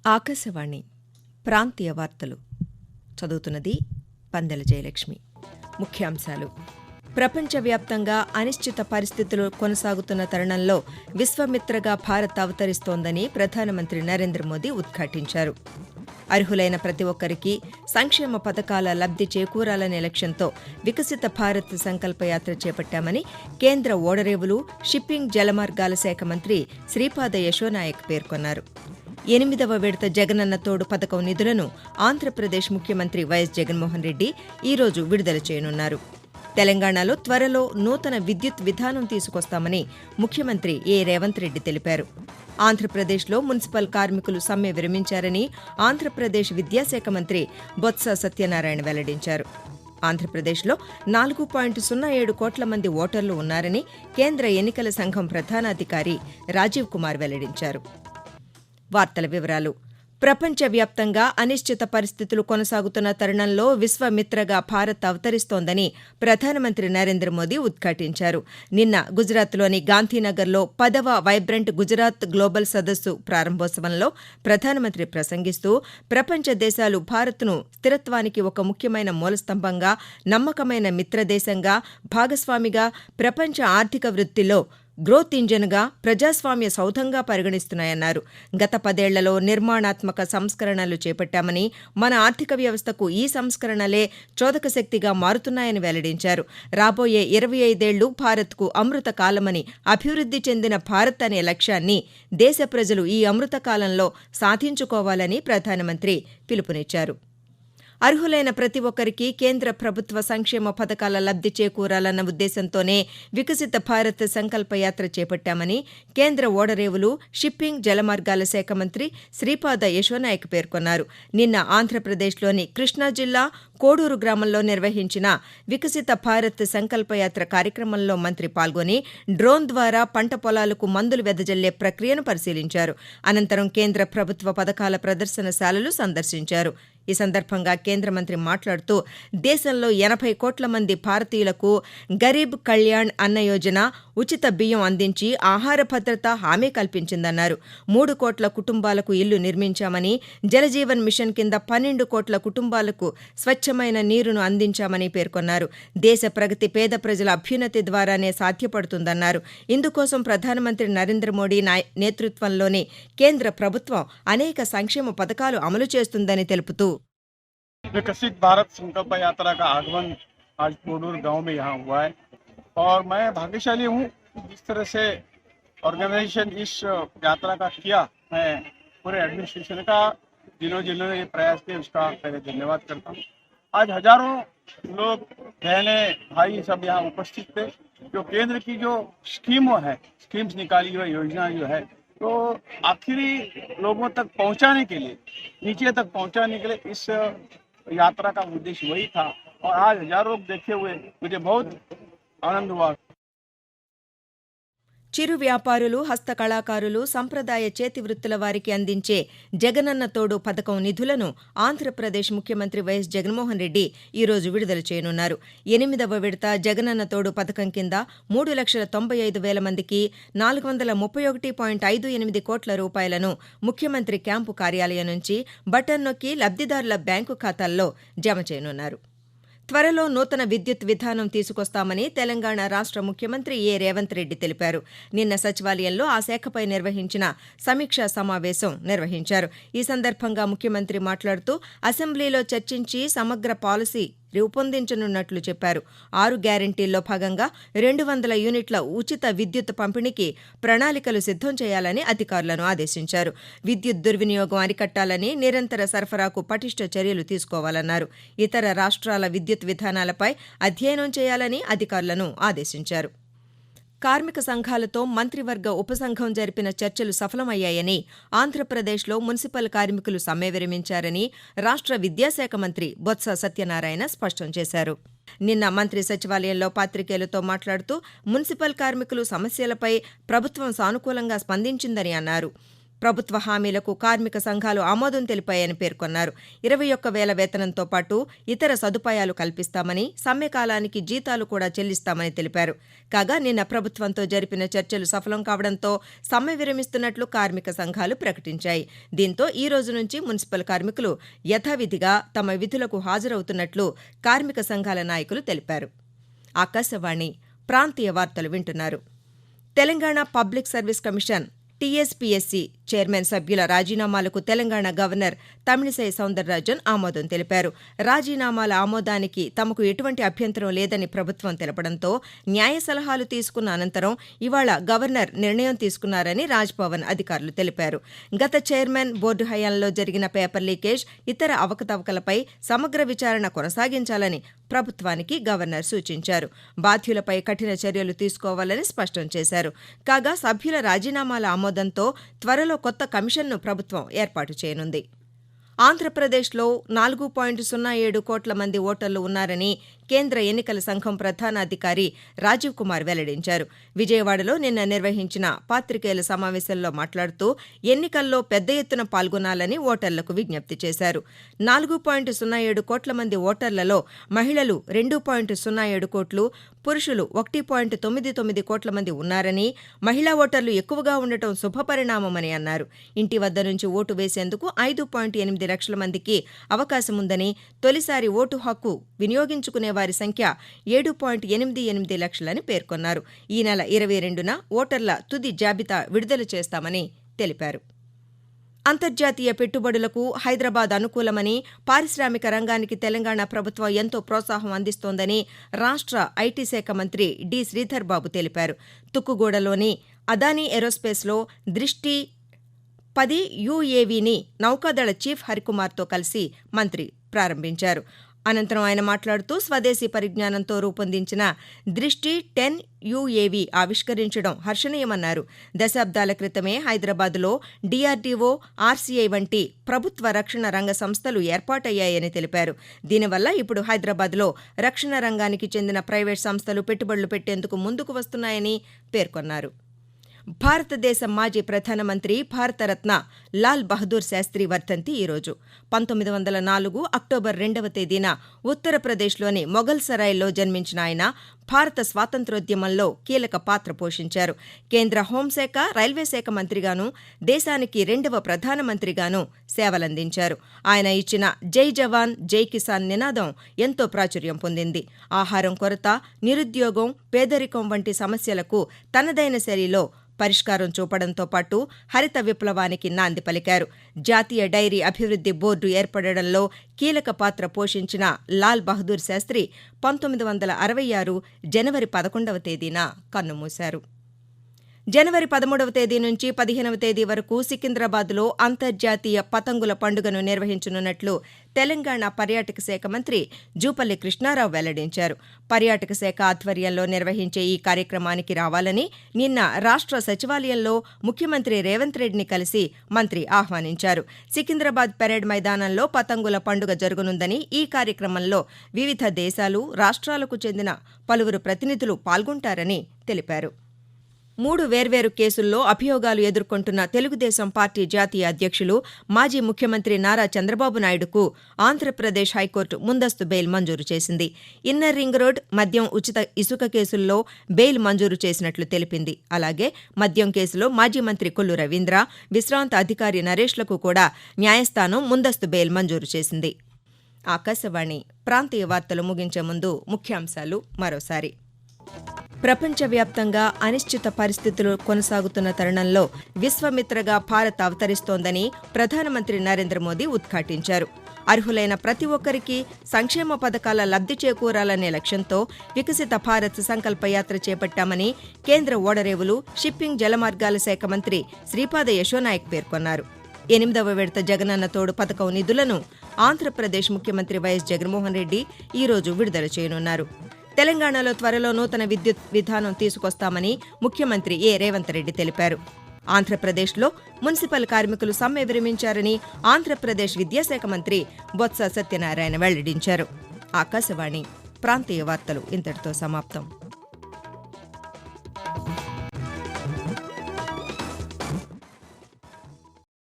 ఆకాశవాణి ప్రాంతీయ వార్తలు చదువుతున్నది పందెల జయలక్ష్మి. ముఖ్యాంశాలు: ప్రపంచవ్యాప్తంగా అనిశ్చిత పరిస్థితులు కొనసాగుతున్న తరుణంలో విశ్వమిత్రగా భారత్ అవతరిస్తోందని ప్రధానమంత్రి నరేంద్ర మోదీ ఉద్ఘాటించారు. అర్హులైన ప్రతి ఒక్కరికి సంక్షేమ పథకాల లబ్ధి చేకూరాలనే లక్ష్యంతో వికసిత భారత్ సంకల్పయాత్ర చేపట్టామని కేంద్ర ఓడరేవులు, షిప్పింగ్, జలమార్గాల శాఖ మంత్రి శ్రీపాద యశోనాయక్ పేర్కొన్నారు. 8వ విడత జగనన్న తోడు పథకం నిధులను ఆంధ్రప్రదేశ్ ముఖ్యమంత్రి వైఎస్ జగన్మోహన్ రెడ్డి ఈరోజు విడుదల చేయనున్నారు. తెలంగాణలో త్వరలో నూతన విద్యుత్ విధానం తీసుకొస్తామని ముఖ్యమంత్రి రేవంత్ రెడ్డి తెలిపారు. ఆంధ్రప్రదేశ్లో మున్సిపల్ కార్మికులు సమ్మె విరమించారని ఆంధ్రప్రదేశ్ విద్యాశాఖ మంత్రి బొత్స సత్యనారాయణ వెల్లడించారు. ఆంధ్రప్రదేశ్లో 4.07 కోట్ల మంది ఓటర్లు ఉన్నారని కేంద్ర ఎన్నికల సంఘం ప్రధానాధికారి రాజీవ్ కుమార్ వెల్లడించారు. వార్తల వివరాలు: ప్రపంచవ్యాప్తంగా అనిశ్చిత పరిస్థితులు కొనసాగుతున్న తరుణంలో విశ్వమిత్రగా భారత్ అవతరిస్తోందని ప్రధానమంత్రి నరేంద్ర మోదీ ఉద్ఘాటించారు. నిన్న గుజరాత్లోని గాంధీనగర్లో 10వ వైబ్రెంట్ గుజరాత్ గ్లోబల్ సదస్సు ప్రారంభోత్సవంలో ప్రధానమంత్రి ప్రసంగిస్తూ ప్రపంచ దేశాలు భారత్ను స్థిరత్వానికి ఒక ముఖ్యమైన మూలస్తంభంగా, నమ్మకమైన మిత్రదేశంగా, భాగస్వామిగా, ప్రపంచ ఆర్థిక వృద్ధిలో గ్రోత్ ఇంజన్గా, ప్రజాస్వామ్య సౌధంగా పరిగణిస్తున్నాయన్నారు. గత 10 ఏళ్లలో నిర్మాణాత్మక సంస్కరణలు చేపట్టామని, మన ఆర్థిక వ్యవస్థకు ఈ సంస్కరణలే చోదక శక్తిగా మారుతున్నాయని వెల్లడించారు. రాబోయే 25 ఏళ్లు భారత్కు అమృత కాలమని, అభివృద్ధి చెందిన భారత్ అనే లక్ష్యాన్ని దేశ ప్రజలు ఈ అమృత కాలంలో సాధించుకోవాలని ప్రధానమంత్రి పిలుపునిచ్చారు. అర్హులైన ప్రతి ఒక్కరికి కేంద్ర ప్రభుత్వ సంక్షేమ పథకాల లబ్ధి చేకూరాలన్న ఉద్దేశంతోనే వికసిత భారత్ సంకల్పయాత్ర చేపట్టామని కేంద్ర ఓడరేవులు, షిప్పింగ్, జలమార్గాల శాఖ మంత్రి శ్రీపాద యశోనాయక్ పేర్కొన్నారు. నిన్న ఆంధ్రప్రదేశ్లోని కృష్ణా జిల్లా కోడూరు గ్రామంలో నిర్వహించిన వికసిత భారత్ సంకల్పయాత్ర కార్యక్రమంలో మంత్రి పాల్గొని డ్రోన్ ద్వారా పంట పొలాలకు మందులు వెదజల్లే ప్రక్రియను పరిశీలించారు. అనంతరం కేంద్ర ప్రభుత్వ పథకాల ప్రదర్శనశాలలు సందర్శించారు. ఈ సందర్భంగా కేంద్ర మంత్రి మాట్లాడుతూ దేశంలో 80 కోట్ల మంది భారతీయులకు గరీబ్ కళ్యాణ్ అన్న యోజన, ఉచిత బియ్యం అందించి ఆహార భద్రత హామీ కల్పించిందన్నారు. 3 కోట్ల కుటుంబాలకు ఇల్లు నిర్మించామని, జలజీవన్ మిషన్ కింద 12 కోట్ల కుటుంబాలకు స్వచ్ఛమైన నీరును అందించామని పేర్కొన్నారు. దేశ ప్రగతి పేద ప్రజల అభ్యున్నతి ద్వారానే సాధ్యపడుతుందన్నారు. ఇందుకోసం ప్రధానమంత్రి నరేంద్ర మోదీ నేతృత్వంలోని కేంద్ర ప్రభుత్వం అనేక సంక్షేమ పథకాలు అమలు చేస్తుందని తెలుపుతూ विकसित भारत संकल्प यात्रा का आगमन आज कोडूर गांव में यहाँ हुआ है और मैं भाग्यशाली हूँ जिस तरह से ऑर्गेनाइजेशन इस यात्रा का किया। मैं पूरे एडमिनिस्ट्रेशन का जिन्होंने ये प्रयास किया उसका पहले धन्यवाद करता हूँ। आज हजारों लोग, बहने, भाई सब यहाँ उपस्थित थे। जो केंद्र की जो स्कीम्स निकाली हुई योजना जो है तो आखिरी लोगों तक पहुँचाने के लिए, नीचे तक पहुँचाने के लिए इस यात्रा का उद्देश्य वही था और आज हजारों लोग देखे हुए मुझे बहुत आनंद हुआ। చిరు వ్యాపారులు, హస్తకళాకారులు, సంప్రదాయ చేతి వృత్తుల వారికి అందించే జగనన్న తోడు పథకం నిధులను ఆంధ్రప్రదేశ్ ముఖ్యమంత్రి వైఎస్ జగన్మోహన్ రెడ్డి ఈరోజు విడుదల చేయనున్నారు. 8వ విడత జగనన్న తోడు పథకం కింద 3,95,000 మందికి 431.58 కోట్ల రూపాయలను ముఖ్యమంత్రి క్యాంపు కార్యాలయం నుంచి బటన్ నొక్కి లబ్ధిదారుల బ్యాంకు ఖాతాల్లో జమ చేయనున్నారు. త్వరలో నూతన విద్యుత్ విధానం తీసుకొస్తామని తెలంగాణ రాష్ట్ర ముఖ్యమంత్రి రేవంత్ రెడ్డి తెలిపారు. నిన్న సచివాలయంలో ఆ శాఖపై నిర్వహించిన సమీక్షా సమావేశం నిర్వహించారు. ఈ సందర్భంగా ముఖ్యమంత్రి మాట్లాడుతూ అసెంబ్లీలో చర్చించి సమగ్ర పాలసీ రూపొందించనున్నట్లు చెప్పారు. 6 గ్యారంటీల్లో భాగంగా 200 యూనిట్ల ఉచిత విద్యుత్ పంపిణీకి ప్రణాళికలు సిద్ధం చేయాలని అధికారులను ఆదేశించారు. విద్యుత్ దుర్వినియోగం అరికట్టాలని, నిరంతర సరఫరాకు పటిష్ట చర్యలు తీసుకోవాలన్నారు. ఇతర రాష్ట్రాల విద్యుత్ విధానాలపై అధ్యయనం చేయాలని అధికారులను ఆదేశించారు. కార్మిక సంఘాలతో మంత్రివర్గ ఉపసంఘం జరిపిన చర్చలు సఫలమయ్యాయని, ఆంధ్రప్రదేశ్లో మున్సిపల్ కార్మికులు సమ్మె విరమించారని రాష్ట్ర విద్యాశాఖ మంత్రి బొత్స సత్యనారాయణ స్పష్టం చేశారు. నిన్న మంత్రి సచివాలయంలో పాత్రికేయులతో మాట్లాడుతూ మున్సిపల్ కార్మికులు సమస్యలపై ప్రభుత్వం సానుకూలంగా స్పందించిందని అన్నారు. ప్రభుత్వ హామీలకు కార్మిక సంఘాలు ఆమోదం తెలిపాయని పేర్కొన్నారు. 21,000 వేతనంతో పాటు ఇతర సదుపాయాలు కల్పిస్తామని, సమ్మె కాలానికి జీతాలు కూడా చెల్లిస్తామని తెలిపారు. కాగా నిన్న ప్రభుత్వంతో జరిపిన చర్చలు సఫలం కావడంతో సమ్మె విరమిస్తున్నట్లు కార్మిక సంఘాలు ప్రకటించాయి. దీంతో ఈ రోజు నుంచి మున్సిపల్ కార్మికులు యథావిధిగా తమ విధులకు హాజరవుతున్నట్లు కార్మిక సంఘాల నాయకులు తెలిపారు. ఆకాశవాణి ప్రాంతీయ వార్తలు వింటున్నారు. Telangana public service commission TSPSC chairman సభ్యుల రాజీనామాలకు తెలంగాణ గవర్నర్ తమిళిసై సౌందరరాజన్ ఆమోదం తెలిపారు. రాజీనామాల ఆమోదానికి తమకు ఎటువంటి అభ్యంతరం లేదని ప్రభుత్వం తెలపడంతో న్యాయ సలహాలు తీసుకున్న అనంతరం ఇవాళ గవర్నర్ నిర్ణయం తీసుకున్నారని రాజ్భవన్ అధికారులు తెలిపారు. గత చైర్మన్ బోర్డు హయాంలో జరిగిన పేపర్ లీకేజ్, ఇతర అవకతవకలపై సమగ్ర విచారణ కొనసాగించాలని ప్రభుత్వానికి గవర్నర్ సూచించారు. బాధ్యులపై కఠిన చర్యలు తీసుకోవాలని స్పష్టం చేశారు. కాగా సభ్యుల రాజీనామాల ఆమోదంతో త్వరలో కొత్త కమిషన్ను ప్రభుత్వం ఏర్పాటు చేయనుంది. ఆంధ్రప్రదేశ్లో 4.07 కోట్ల మంది ఓటర్లు ఉన్నారని కేంద్ర ఎన్నికల సంఘం ప్రధానాధికారి రాజీవ్ కుమార్ వెల్లడించారు. విజయవాడలో నిన్న నిర్వహించిన పాతికేయుల సమావేశంలో మాట్లాడుతూ ఎన్నికల్లో పెద్ద ఎత్తున పాల్గొనాలని ఓటర్లకు విజ్ఞప్తి చేశారు. 4.07 కోట్ల మంది ఓటర్లలో మహిళలు 2.07 కోట్లు, పురుషులు 1.99 కోట్ల మంది ఉన్నారని, మహిళా ఓటర్లు ఎక్కువగా ఉండటం శుభపరిణామమని అన్నారు. ఇంటి వద్ద నుంచి ఓటు వేసేందుకు 5.8 లక్షల మందికి అవకాశముందని, తొలిసారి ఓటు హక్కు వినియోగించుకునే వారి సంఖ్య 7.88 లక్షలని పేర్కొన్నారు. ఈ నెల 22న ఓటర్ల తుది జాబితా విడుదల చేస్తామని తెలిపారు. అంతర్జాతీయ పెట్టుబడులకు హైదరాబాద్ అనుకూలమని, పారిశ్రామిక రంగానికి తెలంగాణ ప్రభుత్వం ఎంతో ప్రోత్సాహం అందిస్తోందని రాష్ట్ర ఐటీ శాఖ మంత్రి డి. శ్రీధర్ బాబు తెలిపారు. తుక్కుగూడలోని అదానీ ఏరోస్పేస్లో దృష్టి 10 యుఏవీని నౌకాదళ చీఫ్ హరికుమార్తో కలిసి మంత్రి ప్రారంభించారు. అనంతరం ఆయన మాట్లాడుతూ స్వదేశీ పరిజ్ఞానంతో రూపొందించిన దృష్టి 10 యుఏవీ ఆవిష్కరించడం హర్షణీయమన్నారు. దశాబ్దాల క్రితమే హైదరాబాద్లో డీఆర్డీఓ, ఆర్సీఐ వంటి ప్రభుత్వ రక్షణ రంగ సంస్థలు ఏర్పాటయ్యాయని తెలిపారు. దీనివల్ల ఇప్పుడు హైదరాబాద్లో రక్షణ రంగానికి చెందిన ప్రైవేట్ సంస్థలు పెట్టుబడులు పెట్టేందుకు ముందుకు వస్తున్నాయని పేర్కొన్నారు. భారతదేశ మాజీ ప్రధానమంత్రి, భారతరత్న లాల్ బహదూర్ శాస్త్రి వర్ధంతి ఈరోజు. 1904 అక్టోబర్ 2వ తేదీన ఉత్తరప్రదేశ్లోని మొఘల్ సరాయ్లో జన్మించిన ఆయన భారత స్వాతంత్ర్యోద్యమంలో కీలక పాత్ర పోషించారు. కేంద్ర హోంశాఖ, రైల్వే శాఖ మంత్రిగాను, దేశానికి 2వ ప్రధానమంత్రిగాను సేవలందించారు. ఆయన ఇచ్చిన జై జవాన్ జై కిసాన్ నినాదం ఎంతో ప్రాచుర్యం పొందింది. ఆహారం కొరత, నిరుద్యోగం, పేదరికం వంటి సమస్యలకు తనదైన శైలిలో పరిష్కారం చూపడంతో పాటు హరిత విప్లవానికి నాంది పలికారు. జాతీయ డైరీ అభివృద్ధి బోర్డు ఏర్పడడంలో కీలక పాత్ర పోషించిన లాల్ బహదూర్ శాస్త్రి 1966 జనవరి 11వ తేదీన కన్నుమూశారు. జనవరి 13వ తేదీ నుంచి 15వ తేదీ వరకు సికింద్రాబాద్లో అంతర్జాతీయ పతంగుల పండుగను నిర్వహించనున్నట్లు తెలంగాణ పర్యాటక శాఖ మంత్రి జూపల్లి కృష్ణారావు వెల్లడించారు. పర్యాటక శాఖ ఆధ్వర్యంలో నిర్వహించే ఈ కార్యక్రమానికి రావాలని నిన్న రాష్ట్ర సచివాలయంలో ముఖ్యమంత్రి రేవంత్ రెడ్డిని కలిసి మంత్రి ఆహ్వానించారు. సికింద్రాబాద్ పెరేడ్ మైదానంలో పతంగుల పండుగ జరగనుందని, ఈ కార్యక్రమంలో వివిధ దేశాలు, రాష్ట్రాలకు చెందిన పలువురు ప్రతినిధులు పాల్గొంటారని తెలిపారు. 3 వేర్వేరు కేసుల్లో అభియోగాలు ఎదుర్కొంటున్న తెలుగుదేశం పార్టీ జాతీయ అధ్యక్షులు, మాజీ ముఖ్యమంత్రి నారా చంద్రబాబు నాయుడుకు ఆంధ్రప్రదేశ్ హైకోర్టు ముందస్తు బెయిల్ మంజూరు చేసింది. ఇన్నర్ రింగ్ రోడ్, మద్యం ఉచిత ఇసుక కేసుల్లో బెయిల్ మంజూరు చేసినట్లు తెలిపింది. అలాగే మద్యం కేసులో మాజీ మంత్రి కొల్లు రవీంద్ర, విశ్రాంత అధికారి నరేష్లకు కూడా న్యాయస్థానం ముందస్తు బెయిల్ మంజూరు చేసింది. ఆకాశవాణి ప్రాంతీయ వార్తలు ముగించే ముందు ముఖ్యాంశాలు మరోసారి. ప్రపంచవ్యాప్తంగా అనిశ్చిత పరిస్థితులు కొనసాగుతున్న తరుణంలో విశ్వమిత్రగా భారత్ అవతరిస్తోందని ప్రధానమంత్రి నరేంద్ర మోదీ ఉద్ఘాటించారు. అర్హులైన ప్రతి ఒక్కరికి సంక్షేమ పథకాల లబ్ధి చేకూరాలనే లక్ష్యంతో వికసిత భారత్ సంకల్పయాత్ర చేపట్టామని కేంద్ర ఓడరేవులు, షిప్పింగ్, జలమార్గాల శాఖ మంత్రి శ్రీపాద యశోనాయక్ పేర్కొన్నారు. 8వ విడత జగనన్న తోడు పథకం నిధులను ఆంధ్రప్రదేశ్ ముఖ్యమంత్రి వైఎస్ జగన్మోహన్ రెడ్డి ఈరోజు విడుదల చేయనున్నారు. తెలంగాణలో త్వరలో నూతన విద్యుత్ విధానం తీసుకొస్తామని ముఖ్యమంత్రి రేవంత్ రెడ్డి తెలిపారు. ఆంధ్రప్రదేశ్లో మున్సిపల్ కార్మికులు సమ్మె విరమించారని ఆంధ్రప్రదేశ్ విద్యాశాఖ మంత్రి బొత్స సత్యనారాయణ వెల్లడించారు. ఆకాశవాణి ప్రాంతీయ వార్తలు ఇంతటితో సమాప్తం.